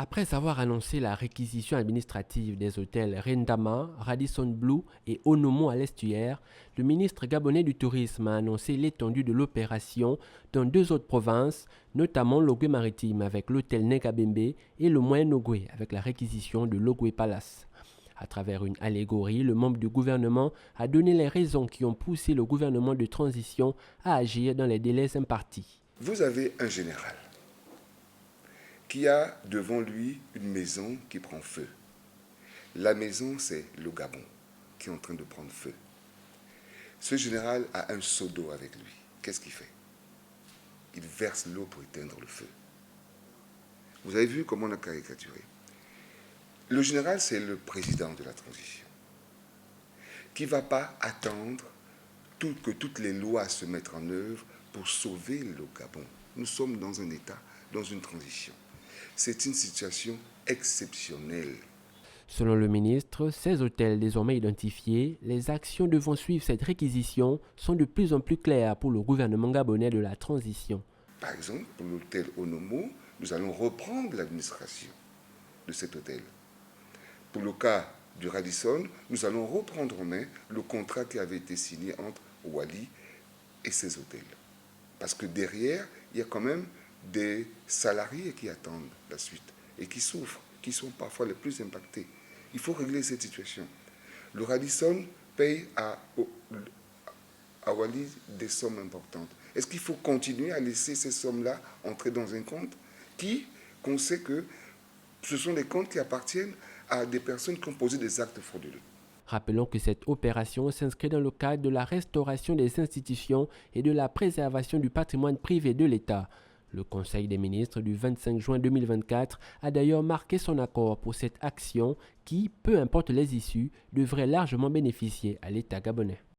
Après avoir annoncé la réquisition administrative des hôtels Rendama, Radisson Blu et Onomo à l'estuaire, le ministre gabonais du Tourisme a annoncé l'étendue de l'opération dans deux autres provinces, notamment l'Ogooué-Maritime avec l'hôtel Negabembe et le Moyen-Ogooué avec la réquisition de l'Ogooué Palace. À travers une allégorie, le membre du gouvernement a donné les raisons qui ont poussé le gouvernement de transition à agir dans les délais impartis. Vous avez un général qui a devant lui une maison qui prend feu. La maison, c'est le Gabon qui est en train de prendre feu. Ce général a un seau d'eau avec lui. Qu'est-ce qu'il fait? Il verse l'eau pour éteindre le feu. Vous avez vu comment on a caricaturé? Le général, c'est le président de la transition, qui ne va pas attendre que toutes les lois se mettent en œuvre pour sauver le Gabon. Nous sommes dans un état, dans une transition. C'est une situation exceptionnelle. Selon le ministre, ces hôtels désormais identifiés, les actions devant suivre cette réquisition sont de plus en plus claires pour le gouvernement gabonais de la transition. Par exemple, pour l'hôtel Onomo, nous allons reprendre l'administration de cet hôtel. Pour le cas du Radisson, nous allons reprendre en main le contrat qui avait été signé entre Wally et ses hôtels. Parce que derrière, il y a quand même des salariés qui attendent la suite et qui souffrent, qui sont parfois les plus impactés. Il faut régler cette situation. Le Radisson paye à Wally des sommes importantes. Est-ce qu'il faut continuer à laisser ces sommes-là entrer dans un compte qu'on sait que ce sont des comptes qui appartiennent à des personnes qui ont posé des actes frauduleux? Rappelons que cette opération s'inscrit dans le cadre de la restauration des institutions et de la préservation du patrimoine privé de l'État. Le Conseil des ministres du 25 juin 2024 a d'ailleurs marqué son accord pour cette action qui, peu importe les issues, devrait largement bénéficier à l'État gabonais.